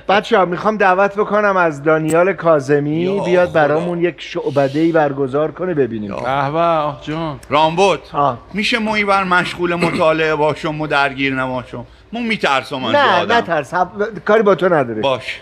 بچه‌ها میخوام دعوت بکنم از دانیال کاظمی بیاد برامون یک شعبده‌ای برگزار کنه ببینیم. به آخ جان رامبد میشه ما اینور مشغول مطالعه باشم و درگیر نباشم؟ من میترسم از آدم. نه ترس، کاری با تو نداره. باش.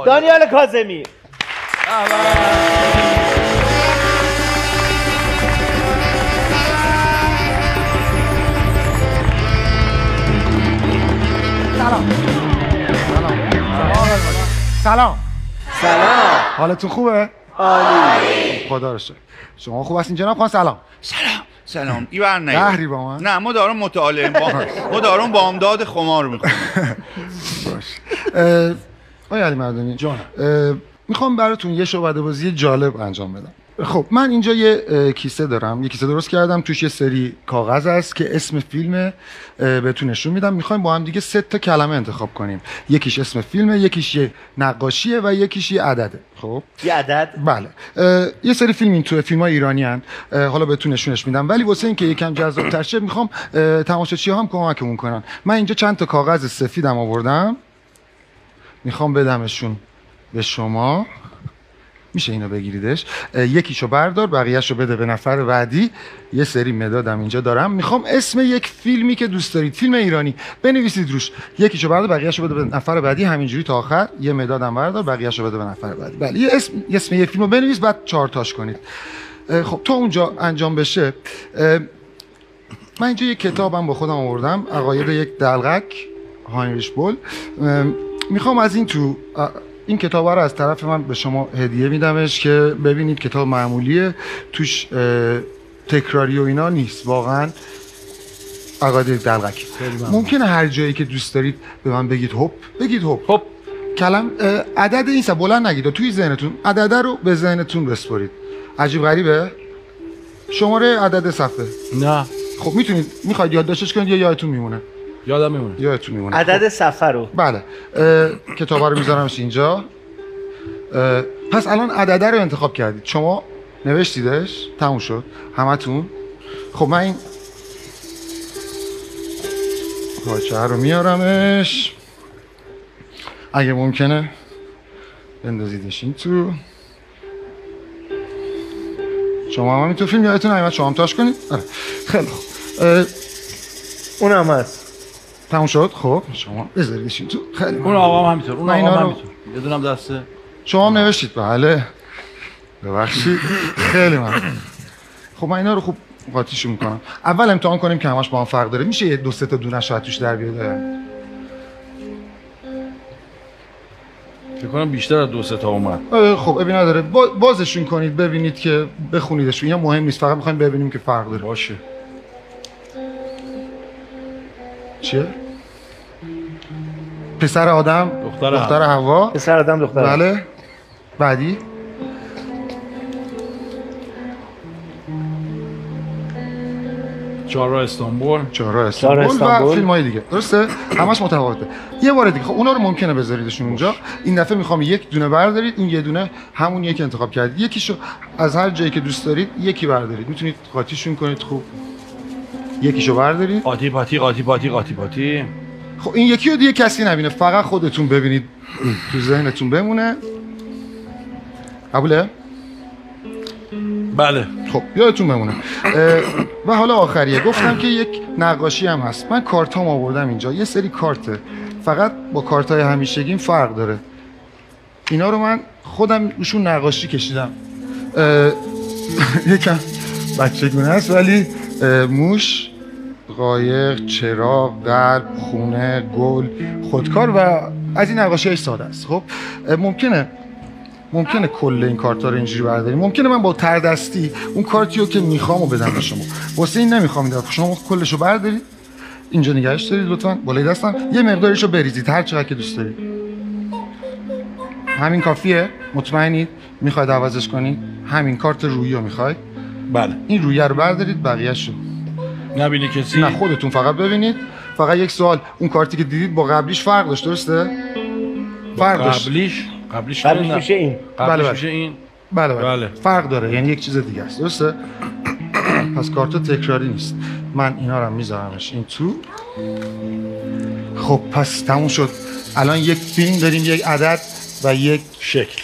دانیال کاظمی. سلام. حالتون خوبه؟ عالی. خدا رو شکر. شما خوب هستین جناب خان؟ سلام. سلام. ایور نه. قهری با من؟ نه ما دارم مطالعه ما دارم بامداد خمار میکنم. باش. آقای علی مردانی جان. میخوام براتون یه شعبده بازی جالب انجام بدم. خب من اینجا یه کیسه دارم، یه کیسه درست کردم، توش یه سری کاغذ هست که اسم فیلم بهتون نشون میدم. میخوایم با هم دیگه 3 تا کلمه انتخاب کنیم. یکیش اسم فیلمه، یکیش یه نقاشیه و یکیش یه عدده. خب یه عدد؟ بله. یه سری فیلم این تو فیلم‌های ایرانی هستن، حالا بهتون نشونش میدم، ولی واسه اینکه یکم جذاب‌تر شه میخوام تماشاچی‌ها هم کمکمون کنن. من اینجا چند تا کاغذ سفیدم آوردم، میخوام بدمشون به شما. میشه اینو بگیریدش، یکیشو بردار، بقیه‌شو بده به نفر بعدی. یه سری مدادم اینجا دارم، میخوام اسم یک فیلمی که دوست دارید، فیلم ایرانی، بنویسید روش. یکیشو بردار، بقیه‌شو بده به نفر بعدی، همینجوری تا آخر. یه مدادم بردار، بقیه‌شو بده به نفر بعدی. بله، یه اسم یه فیلمو بنویس، بعد 4 تاش کنید. خب تا اونجا انجام بشه، من اینجا یک کتابم با خودم آوردم، عقاید یک دلقک، هاینریش بول. میخوام از این کتاب رو از طرف من به شما هدیه میدمش که ببینید. کتاب معمولیه، توش تکراری و اینا نیست، واقعا عقاید دلقک. ممکنه هر جایی که دوست دارید به من بگید هوب، بگید هوب. هوب. عدد این بلند نگید، توی ذهنتون عدد رو به ذهنتون بسپارید. عجیب غریبه. شماره عدد صفحه نه. خب میخواید یادداشتش کنید یا یادتون میمونه؟ یادم میمونه. یادتون میمونه. عدد صفحه رو. بله. کتابا رو میذارمش اینجا. پس الان عدد رو انتخاب کردید، شما نوشتیدش، تموم شد همتون. خب من این پارچه رو میارمش، اگه ممکنه بندازیدش این تو. شما هم همینطور فیلم یادتون نمیاد، شما هم تاش کنید. خیلی خوب. اونم هست. تموم شد. خب شما بذاریدش این تو. خیلی اون آقا هم همینطور. اون آقا هم همینطور. یه دونم دسته. شما هم نوشتید؟ بله. ببخشید. خیلی ممنون. خب من اینا رو خوب قاطیشو میکنم. اول امتحان کنیم که همش با هم فرق داره. میشه یه 2-3 تا دونه شاید توش در بیاد؟ فکر کنم بیشتر از 2-3 تا اومد. خب ابی نداره. بازشون کنید ببینید که بخونیدشون. اینا مهم نیست، فقط میخوایم ببینیم که فرق داره. باشه. چیه؟ پسر آدم، دختر حوا. پسر آدم، دختر. بله. بعدی. چهارراه استانبول. و فیلم‌های دیگه. درسته؟ همش متفاوته. یه بار دیگه. خب اونا رو ممکنه بذاریدشون اونجا. این دفعه میخوام یک دونه بردارید، این یه دونه همون یکی انتخاب کردید. یکیشو از هر جایی که دوست دارید یکی بردارید. میتونید قاطیشون کنید. خوب. یکیشو بردارید. قاطی پاتی. خب این یکی رو دیگه کسی نبینه، فقط خودتون ببینید، تو ذهنتون بمونه. قبوله؟ بله. خب یادتون بمونه. و حالا آخریه، گفتم که یک نقاشی هم هست. من کارتام آوردم اینجا، یه سری کارته، فقط با کارتای همیشگیم فرق داره. اینا رو من خودم روشون نقاشی کشیدم. یکم بچگونه است ولی موش، قایق، چراغ، قلب، خونه، گل، خودکار و از این نقاشی‌های ساده است. خب ممکنه کل این کارتا رو اینجوری برداریم، ممکنه من با تردستی اون کارتیو که میخوامو بدم به شما، واسه این نمیخوام این دفعه شما کلشو بردارید اینجا نگهش دارید لطفاً بالای دستم، یه مقداریشو بریزید هر چقدر که دوست دارید. همین کافیه؟ مطمئنید؟ میخواید عوضش کنید؟ همین کارت رویی رو میخواید؟ بله. این رویی رو بردارید، بقیه‌شو نبینی کسی؟ نه خودتون فقط ببینید. فقط یک سوال، اون کارتی که دیدید با قبلیش فرق داشت درسته؟ فرق داشت. قبلیش میشه این. میشه این. بله. فرق داره، یعنی یک چیز دیگه است. درسته؟ پس کارت تکراری نیست. من اینا رو میذارمش این تو. خب پس تموم شد. الان یک فیلم داریم، یک عدد و یک شکل.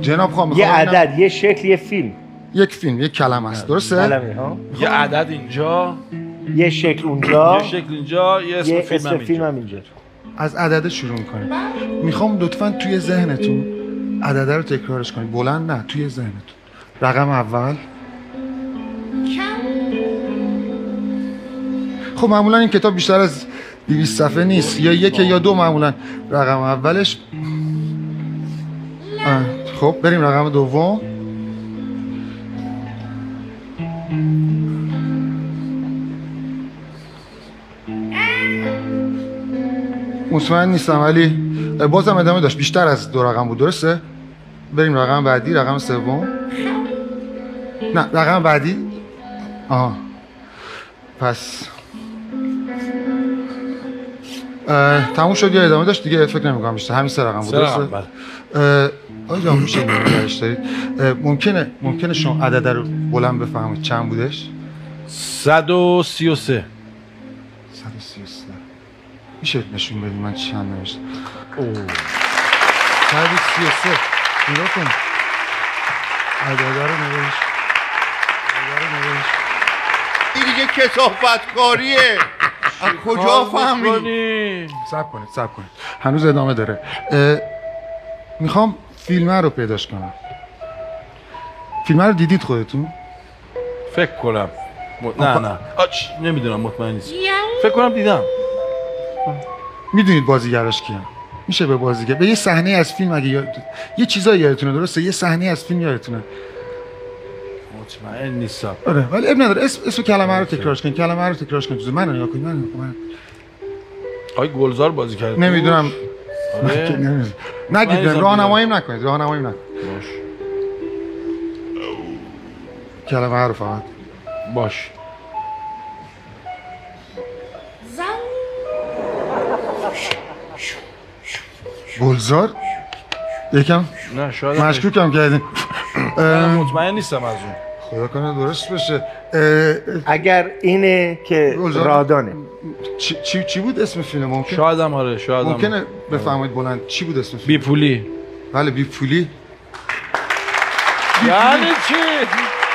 جناب خواهم یه عدد، یه شکل، یه فیلم. یک فیلم، یک کلمه است، درسته؟ کلمه ها. یه عدد اینجا، یه شکل اونجا، یه شکل اینجا، یه اسم یه فیلم اسم هم فیلم اینجا. هم اینجا. از عدد شروع میکنیم. میخوام لطفاً توی ذهنتون عدد رو تکرارش کنید. بلند نه، توی ذهنتون. رقم اول. خب معمولا این کتاب بیشتر از 200 صفحه نیست، یا یک یا دو معمولا رقم اولش. خب بریم رقم دوم. مطمئن نیستم ولی بازم ادامه داشت، بیشتر از 2 رقم بود، درسته؟ بریم رقم بعدی، رقم سوم. نه رقم بعدی. پس تموم شد یا ادامه داشت؟ دیگه فکر نمی‌کنم بیشتر، همین 3 رقم بود، درسته؟ آقا جان میشه نگاهش دارید؟ ممکنه شما عدد رو بلند بفهمید چند بودش؟ 133. 133. میشه نشون بدید من چند نوشتم؟ 133. نگاه کن. عدد رو نوشت. این دیگه کثافتکاریه. از کجا فهمیدی؟ صبر کنید. هنوز ادامه داره. میخوام فیلمه رو پیداش کنم. فیلمه رو دیدید خودتون؟ فکر کنم. نه نمیدونم، مطمئن نیست. فکر کنم دیدم. میدونید بازیگراش کیان؟ میشه به بازیگر، به یه صحنه از فیلم اگه یادتون، یه چیزایی یادتونه، درسته؟ یه صحنه از فیلم یادتونه؟ مطمئن نیستم. آره ولی اب نداره، اسم کلمه رو تکرارش کنید. من نگاه کنید. آقای گلزار بازی کرد. نمیدونم. آره. نگید، راهنماییم نکنید. باش. کلمه رو فقط. باش. گلزار؟ یکم نه شاید مشکوکم کردین. مطمئن نیستم از اون. خدا کنه درست بشه. اگر اینه که گلزار. رادانه. چی بود اسم فیلم؟ ممکنه بفهمید بلند چی بود اسم فیلم؟ بی پولی. بله بی پولی. یعنی چی؟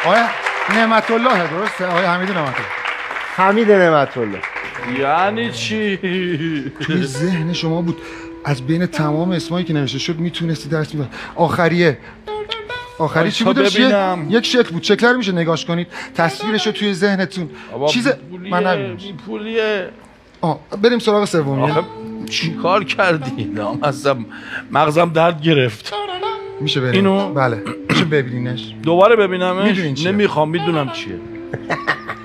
آیا نعمت الله درسته؟ آیا حمید نعمت الله. یعنی چی؟ توی ذهن شما بود، از بین تمام اسمایی که نوشته شد میتونستی درست می‌کنی. آخری چی بود؟ یک شکل بود. شکل رو میشه نگاش کنید، تصویرش رو توی ذهنتون. من نمیدونم. بی پولیه. بریم سراغ سومی. چی کار کردی؟ مغزم درد گرفت. میشه بریم؟ اینو؟ بله. میشه ببینینش؟ دوباره ببینمش؟ میدونین چیه؟ نمیخوام، میدونم چیه.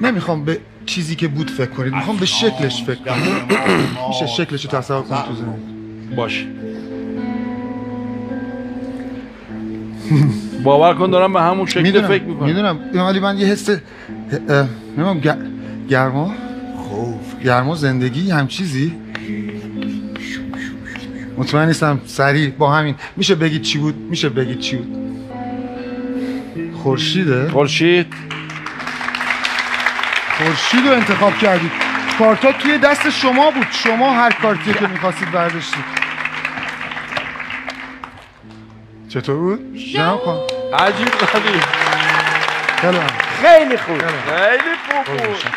نمیخوام به چیزی که بود فکر کنید، میخوام به شکلش فکر کنید. میشه شکلش رو تصور کنید تو ذهن؟ باش. باور کن دارم به همون شکل فکر میکنم. میدونم ولی من یه حس نمیدونم گرما زندگی هم چیزی مطمئن نیستم. سریع با همین میشه بگید چی بود؟ خورشید رو انتخاب کردید. کارتا توی دست شما بود، شما هر کارتی که میخواستید برداشتید. چطور بود؟ جناب خان عجیب غریب. خیلی خوب.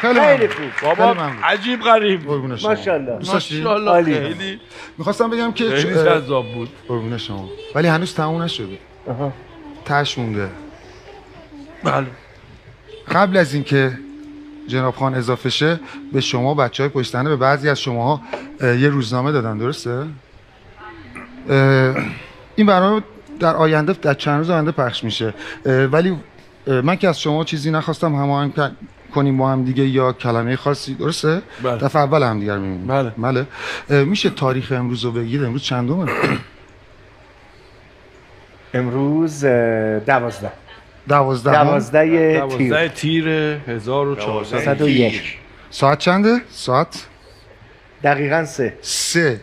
خیلی خوب. بابا عجیب غریب. ماشاءالله. خیلی. میخواستم بگم که خیلی جذاب بود. قربون شما. ولی هنوز تموم نشده. تاش مونده. بله. قبل از اینکه جناب خان اضافه شه، به شما بچهای پشتنه، به بعضی از شماها یه روزنامه دادن، درسته؟ این برنامه در چند روز آینده پخش میشه، ولی من که از شما چیزی نخواستم، هماهنگ کنیم با هم دیگه یا کلمه خاصی، درسته؟ بله. دفعه اول هم دیگر میبینیم. بله. میشه تاریخ امروز رو بگید؟ امروز چندمه؟ امروز 12 تیر 1401. ساعت چنده؟ ساعت؟ دقیقاً 3.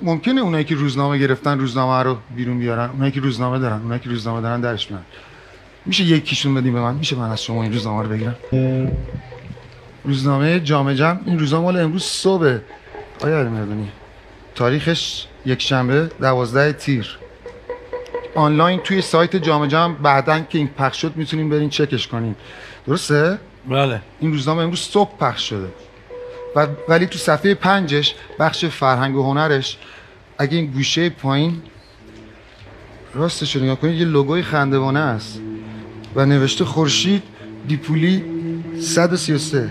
ممکنه اونایی که روزنامه گرفتن روزنامه رو بیرون بیارن، اونایی که روزنامه دارن درش میارن. میشه یکیشون بدیم به من؟ میشه من از شما این روزنامه رو بگیرم؟ روزنامه جامعه جمع. این روزنامه مال امروز صبح. آیا علیمردانی تاریخش یکشنبه 12 تیر. آنلاین توی سایت جامعه جمع بعداً که این پخش شد میتونین برین چکش کنین. درسته؟ بله. این روزنامه امروز صبح پخش شده ولی تو صفحه 5 بخش فرهنگ و هنرش اگه این گوشه پایین راستش رو نگاه کنید یه لوگوی خندوانه است و نوشته خورشید دیپولی 133.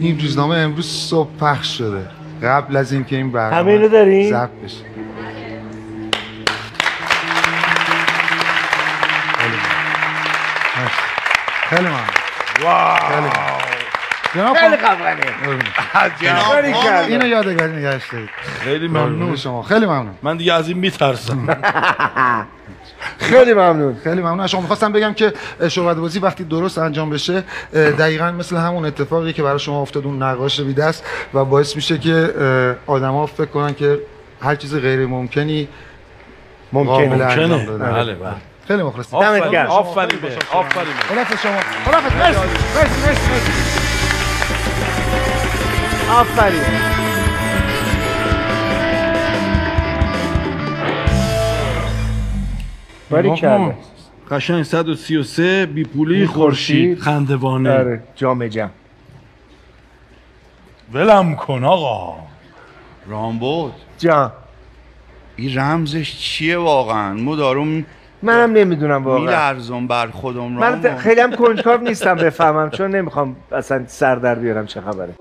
این روزنامه امروز صبح پخش شده قبل از اینکه این برنامه همه اینو دارین؟ ضبط بشه. خیلی ممنون. واو. جناب خیلی خفنه. جناب اینو یادگاری نگهش دارید. خیلی ممنون. شما خیلی ممنون. من دیگه از این میترسم. خیلی ممنون. خیلی ممنون از شما. می‌خواستم بگم که شعبده بازی وقتی درست انجام بشه دقیقاً مثل همون اتفاقی که برای شما افتاد اون نقاش بی دست و باعث میشه که آدما فکر کنن که هر چیز غیر ممکنی قابل انجام ممکنه. دادن. بله بله. خیلی مخلصم. دمت گرم. آفرین به آفرین. خلاص شما. خلاص مرسی. مرسی. آفرین. باری کرده. قشنگ 133 بی پولی خورشید. خورشید خندوانه. آره جامعه جمع. ولم کن آقا. رامبد جان این رمزش چیه واقعا؟ مدارم منم نمیدونم واقعا. میلرزم بر خودم. من خیلی هم کنجکاو نیستم بفهمم چون نمیخوام اصلا سر در بیارم چه خبره.